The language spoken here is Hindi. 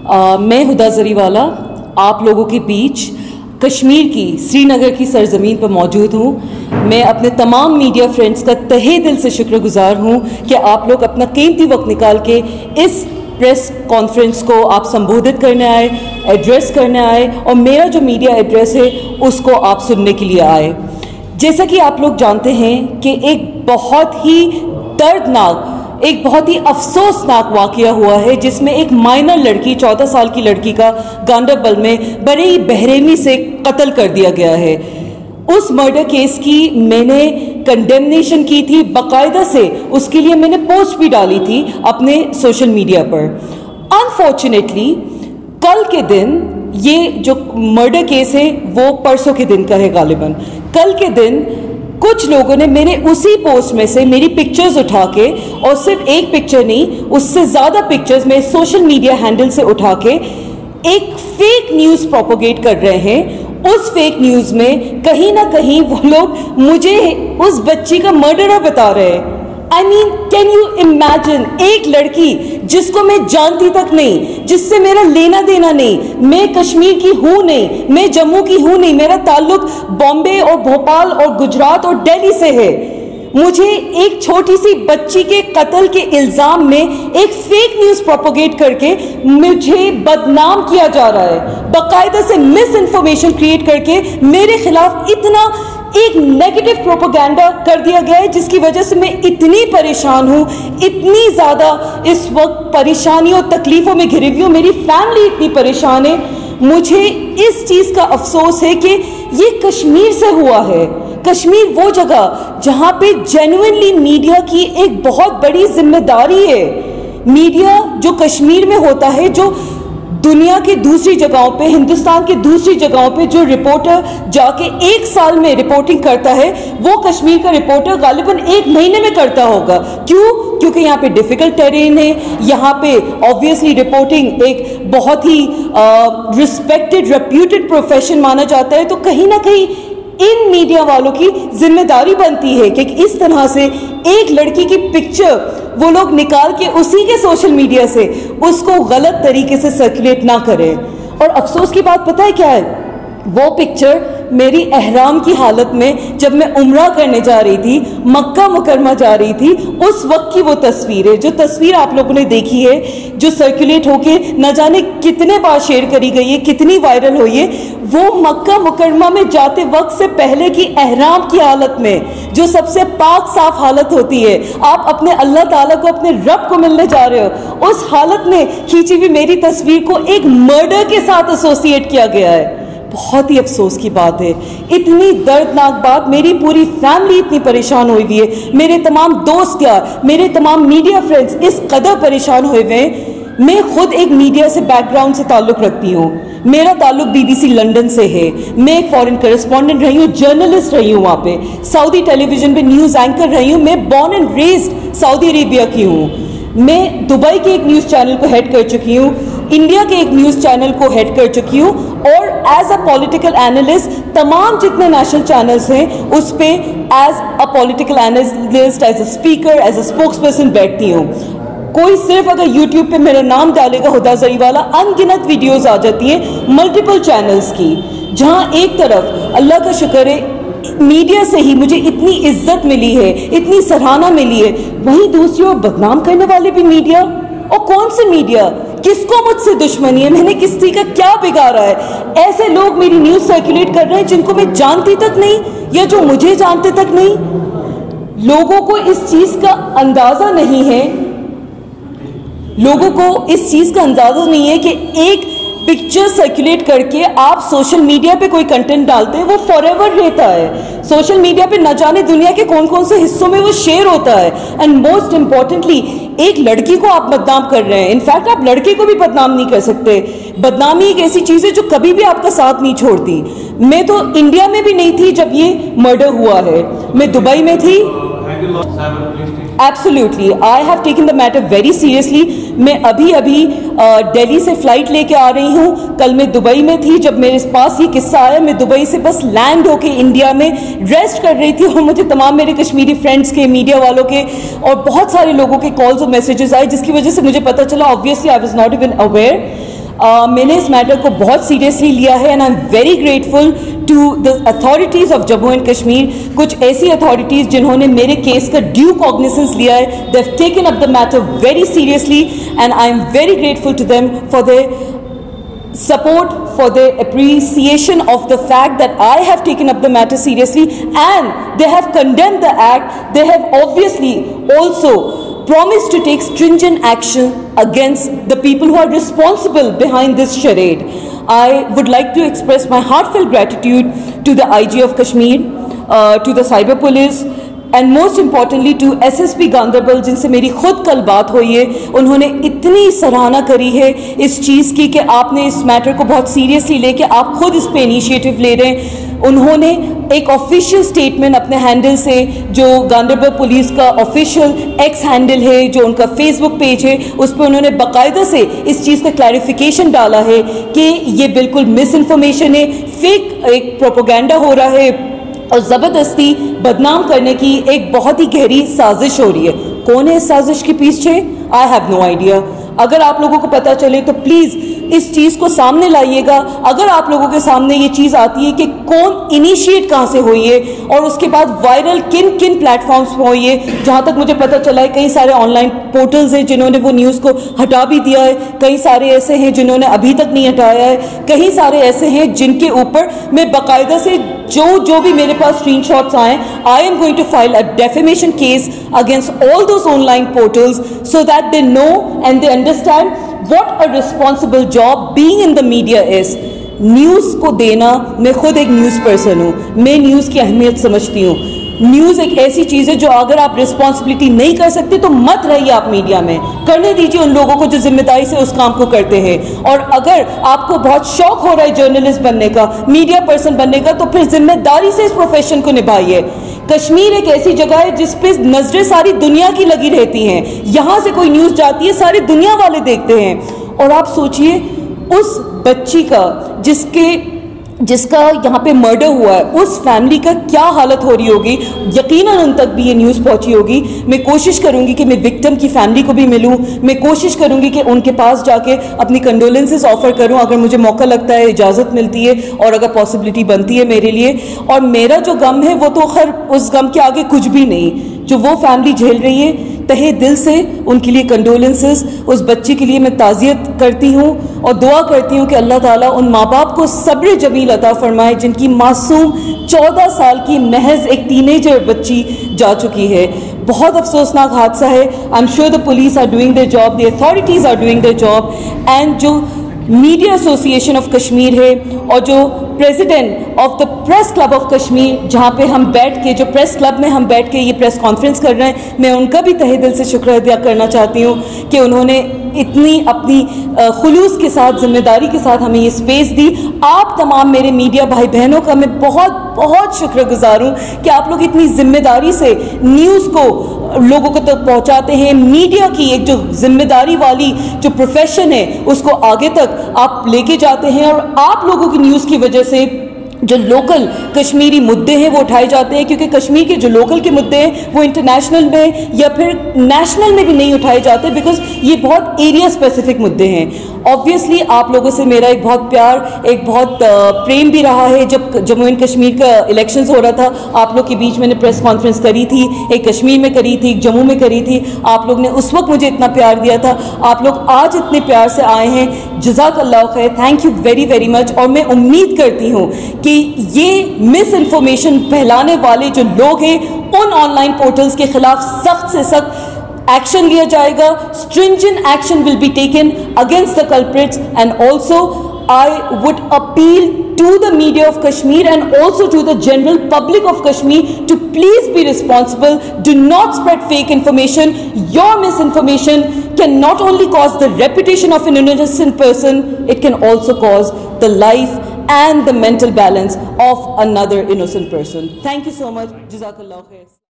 मैं हुदा जरीवाला आप लोगों के बीच कश्मीर की श्रीनगर की सरजमीन पर मौजूद हूँ। मैं अपने तमाम मीडिया फ्रेंड्स का तहे दिल से शुक्रगुजार हूँ कि आप लोग अपना कीमती वक्त निकाल के इस प्रेस कॉन्फ्रेंस को आप संबोधित करने आए, एड्रेस करने आए और मेरा जो मीडिया एड्रेस है उसको आप सुनने के लिए आए। जैसा कि आप लोग जानते हैं कि एक बहुत ही दर्दनाक, एक बहुत ही अफसोसनाक वाक़या हुआ है जिसमें एक माइनर लड़की 14 साल की लड़की का गांडरबल में बड़े ही बेरहमी से कत्ल कर दिया गया है। उस मर्डर केस की मैंने कंडेमनेशन की थी, बाकायदा से उसके लिए मैंने पोस्ट भी डाली थी अपने सोशल मीडिया पर। अनफॉर्चुनेटली कल के दिन, ये जो मर्डर केस है वो परसों के दिन का है गालिबन, कल के दिन कुछ लोगों ने मेरे उसी पोस्ट में से मेरी पिक्चर्स उठा के, और सिर्फ एक पिक्चर नहीं उससे ज़्यादा पिक्चर्स मेरे सोशल मीडिया हैंडल से उठा के एक फेक न्यूज़ प्रोपोगेट कर रहे हैं। उस फेक न्यूज़ में कहीं ना कहीं वो लोग मुझे उस बच्ची का मर्डरर बता रहे हैं। I mean, can you imagine, एक लड़की जिसको मैं जानती तक नहीं, जिससे मेरा लेना देना नहीं, मैं कश्मीर की हूँ नहीं, मैं जम्मू की हूँ नहीं, मेरा ताल्लुक बॉम्बे और भोपाल और गुजरात और दिल्ली से है, मुझे एक छोटी सी बच्ची के कत्ल के इल्ज़ाम में एक फेक न्यूज़ प्रोपोगेट करके मुझे बदनाम किया जा रहा है। बाकायदा से मिस इन्फॉर्मेशन क्रिएट करके मेरे खिलाफ इतना एक नेगेटिव प्रोपेगेंडा कर दिया गया है जिसकी वजह से मैं इतनी परेशान हूँ, इतनी ज़्यादा इस वक्त परेशानियों और तकलीफ़ों में घिरी हुई हूँ। मेरी फैमिली इतनी परेशान है। मुझे इस चीज़ का अफसोस है कि ये कश्मीर से हुआ है। कश्मीर वो जगह जहाँ पे जेन्युइनली मीडिया की एक बहुत बड़ी जिम्मेदारी है। मीडिया जो कश्मीर में होता है, जो दुनिया की दूसरी जगहों पे, हिंदुस्तान की दूसरी जगहों पे जो रिपोर्टर जाके एक साल में रिपोर्टिंग करता है, वो कश्मीर का रिपोर्टर गालिबन एक महीने में करता होगा। क्यों? क्योंकि यहाँ पे डिफिकल्ट टेरेन है, यहाँ पे ऑब्वियसली रिपोर्टिंग एक बहुत ही रिस्पेक्टेड, रेप्यूटेड प्रोफेशन माना जाता है। तो कहीं ना कहीं इन मीडिया वालों की जिम्मेदारी बनती है कि इस तरह से एक लड़की की पिक्चर वो लोग निकाल के उसी के सोशल मीडिया से उसको गलत तरीके से सर्कुलेट ना करें। और अफसोस की बात पता है क्या है? वो पिक्चर मेरी एहराम की हालत में जब मैं उम्रा करने जा रही थी, मक्का मुकरमा जा रही थी, उस वक्त की वो तस्वीर है। जो तस्वीर आप लोगों ने देखी है, जो सर्कुलेट होके न जाने कितने बार शेयर करी गई है, कितनी वायरल हुई है, वो मक्का मुकरमा में जाते वक्त से पहले की एहराम की हालत में, जो सबसे पाक साफ हालत होती है, आप अपने अल्लाह ताला को, अपने रब को मिलने जा रहे हो, उस हालत में खींची हुई मेरी तस्वीर को एक मर्डर के साथ एसोसिएट किया गया है। बहुत ही अफसोस की बात है, इतनी दर्दनाक बात। मेरी पूरी फैमिली इतनी परेशान हुई हुई है, मेरे तमाम दोस्त यार, मेरे तमाम मीडिया फ्रेंड्स इस कदर परेशान हुए हुए हैं। मैं खुद एक मीडिया से बैकग्राउंड से ताल्लुक़ रखती हूँ, मेरा ताल्लुक BBC लंदन से है, मैं एक फॉरेन करेस्पॉन्डेंट रही हूँ, जर्नलिस्ट रही हूँ, वहाँ पे सऊदी टेलीविजन पे न्यूज़ एंकर रही हूँ, मैं born and raised Saudi Arabia की हूँ, मैं दुबई के एक न्यूज़ चैनल को हेड कर चुकी हूँ, इंडिया के एक न्यूज़ चैनल को हेड कर चुकी हूँ, और एज अ पॉलिटिकल एनालिस्ट तमाम जितने नेशनल चैनल्स हैं उस पे as a political analyst, as a speaker, as a spokesperson बैठती हूँ। कोई सिर्फ अगर YouTube पे मेरा नाम डालेगा हुदा जरीवाला, अनगिनत वीडियोस आ जाती हैं मल्टीपल चैनल्स की, जहाँ एक तरफ अल्लाह का शुक्र है मीडिया से ही मुझे इतनी इज्जत मिली है, इतनी सराहना मिली है, वहीं दूसरी ओर बदनाम करने वाले भी मीडिया। और कौन से मीडिया? किसको मुझसे दुश्मनी है? मैंने किसी का क्या बिगाड़ा है? ऐसे लोग मेरी न्यूज़ सर्कुलेट कर रहे हैं जिनको मैं जानती तक नहीं, या जो मुझे जानते तक नहीं। लोगों को इस चीज़ का अंदाज़ा नहीं है, लोगों को इस चीज़ का अंदाज़ा नहीं है कि एक पिक्चर सर्कुलेट करके आप सोशल मीडिया पे कोई कंटेंट डालते हैं, वो फॉरएवर रहता है। सोशल मीडिया पे न जाने दुनिया के कौन कौन से हिस्सों में वो शेयर होता है। एंड मोस्ट इम्पॉर्टेंटली, एक लड़की को आप बदनाम कर रहे हैं, इनफैक्ट आप लड़के को भी बदनाम नहीं कर सकते। बदनामी एक ऐसी चीज़ है जो कभी भी आपका साथ नहीं छोड़ती। मैं तो इंडिया में भी नहीं थी जब ये मर्डर हुआ है, मैं दुबई में थी। Absolutely, I have taken the matter very seriously. मैं अभी दिल्ली से फ्लाइट लेके आ रही हूँ, कल मैं दुबई में थी जब मेरे पास ये किस्सा आया। मैं दुबई से बस लैंड होके इंडिया में रेस्ट कर रही थी और मुझे तमाम मेरे कश्मीरी फ्रेंड्स के, मीडिया वालों के और बहुत सारे लोगों के कॉल्स और मैसेजेस आए, जिसकी वजह से मुझे पता चला। Obviously I was not even aware. मैंने इस मैटर को बहुत सीरियसली लिया है and I am very grateful to the authorities of Jammu and Kashmir. कुछ ऐसी अथॉरिटीज़ जिन्होंने मेरे केस का ड्यू कॉग्निसेंस लिया है, they have taken up the matter very seriously and I am very grateful to them for their support, for their appreciation of the fact that I have taken up the matter seriously and they have condemned the act. They have obviously also promised to take stringent action against the people who are responsible behind this charade. I would like to express my heartfelt gratitude to the IG of Kashmir, to the Cyber Police, and most importantly to SSP Ganderbal, जिनसे मेरी खुद कल बात हुई है। उन्होंने इतनी सराहना करी है इस चीज़ की कि आपने इस मैटर को बहुत सीरियसली लेके आप खुद इस पे इनिशिएटिव ले रहे हैं। उन्होंने एक ऑफिशियल स्टेटमेंट अपने हैंडल से, जो गांदरबल पुलिस का ऑफिशियल एक्स हैंडल है, जो उनका फेसबुक पेज है, उस पर उन्होंने बाकायदा से इस चीज़ का क्लैरिफिकेशन डाला है कि ये बिल्कुल मिस इन्फॉर्मेशन है, फेक एक प्रोपोगेंडा हो रहा है और ज़बरदस्ती बदनाम करने की एक बहुत ही गहरी साजिश हो रही है। कौन है इस साजिश के पीछे? I have no idea. अगर आप लोगों को पता चले तो प्लीज़ इस चीज़ को सामने लाइएगा। अगर आप लोगों के सामने ये चीज़ आती है कि कौन इनिशिएट कहाँ से हुई है और उसके बाद वायरल किन किन प्लेटफॉर्म्स पर हुई है, जहाँ तक मुझे पता चला है कई सारे ऑनलाइन पोर्टल्स हैं जिन्होंने वो न्यूज़ को हटा भी दिया है, कई सारे ऐसे हैं जिन्होंने अभी तक नहीं हटाया है, कई सारे ऐसे हैं जिनके ऊपर मैं बाकायदा से जो भी मेरे पास स्क्रीनशॉट्स आए, I am going to file a defamation case against all those online portals so that they know and they understand what a responsible job being in the media is. News को देना, मैं खुद एक न्यूज़ पर्सन हूँ, मैं न्यूज़ की अहमियत समझती हूँ। न्यूज़ एक ऐसी चीज़ है जो अगर आप रिस्पॉन्सिबिलिटी नहीं कर सकते तो मत रहिए आप मीडिया में, करने दीजिए उन लोगों को जो जिम्मेदारी से उस काम को करते हैं। और अगर आपको बहुत शौक हो रहा है जर्नलिस्ट बनने का, मीडिया पर्सन बनने का, तो फिर जिम्मेदारी से इस प्रोफेशन को निभाइए। कश्मीर एक ऐसी जगह है जिस पे नजरें सारी दुनिया की लगी रहती हैं। यहाँ से कोई न्यूज़ जाती है सारी दुनिया वाले देखते हैं। और आप सोचिए उस बच्ची का जिसका यहाँ पे मर्डर हुआ है, उस फैमिली का क्या हालत हो रही होगी। यकीनन उन तक भी ये न्यूज़ पहुँची होगी। मैं कोशिश करूँगी कि मैं विक्टिम की फैमिली को भी मिलूँ, मैं कोशिश करूँगी कि उनके पास जाके अपनी कंडोलेंसेस ऑफर करूँ अगर मुझे मौका लगता है, इजाज़त मिलती है और अगर पॉसिबिलिटी बनती है मेरे लिए। और मेरा जो गम है वो तो खैर उस गम के आगे कुछ भी नहीं, जो वो फैमिली झेल रही है। तहे दिल से उनके लिए कंडोलेंसेस, उस बच्ची के लिए मैं ताज़ियत करती हूँ और दुआ करती हूँ कि अल्लाह ताला उन माँ बाप को सब्र जमील अता फरमाए जिनकी मासूम 14 साल की महज एक टीनेजर बच्ची जा चुकी है। बहुत अफसोसनाक हादसा है। I am sure the police are doing their job, the authorities are doing their job and जो मीडिया एसोसिएशन ऑफ कश्मीर है और जो president of the press club of Kashmir, जहाँ पे हम बैठ के, जो प्रेस क्लब में हम बैठ के ये प्रेस कॉन्फ्रेंस कर रहे हैं, मैं उनका भी तहे दिल से शुक्र अदा करना चाहती हूँ कि उन्होंने इतनी अपनी खुलूस के साथ, जिम्मेदारी के साथ हमें ये स्पेस दी। आप तमाम मेरे मीडिया भाई बहनों का मैं बहुत बहुत शुक्रगुजार हूँ कि आप लोग इतनी जिम्मेदारी से न्यूज़ को लोगों को तक पहुँचाते हैं। मीडिया की एक जो जिम्मेदारी वाली जो प्रोफेशन है उसको आगे तक आप लेके जाते हैं और आप लोगों की न्यूज़ की वजह से जो लोकल कश्मीरी मुद्दे हैं वो उठाए जाते हैं, क्योंकि कश्मीर के जो लोकल के मुद्दे हैं वो इंटरनेशनल में या फिर नेशनल में भी नहीं उठाए जाते, बिकॉज ये बहुत एरिया स्पेसिफिक मुद्दे हैं। ऑब्वियसली आप लोगों से मेरा एक बहुत प्यार, एक बहुत प्रेम भी रहा है। जब जम्मू एंड कश्मीर का इलेक्शंस हो रहा था, आप लोग के बीच मैंने प्रेस कॉन्फ्रेंस करी थी, एक कश्मीर में करी थी, एक जम्मू में करी थी। आप लोग ने उस वक्त मुझे इतना प्यार दिया था, आप लोग आज इतने प्यार से आए हैं, जज़ाकल्लाह खैर, thank you very very much. और मैं उम्मीद करती हूँ कि ये मिस इन्फॉर्मेशन फैलाने वाले जो लोग हैं उन ऑनलाइन पोर्टल्स के खिलाफ सख्त से सख्त एक्शन लिया जाएगा। stringent action will be taken against the culprits, and also I would appeal to the media of Kashmir and also to the general public of Kashmir to please be responsible. Do not spread fake information. Your misinformation can not only cause the reputation of an innocent person, it can also cause the life and the mental balance of another innocent person. Thank you so much. Jazakallah khair.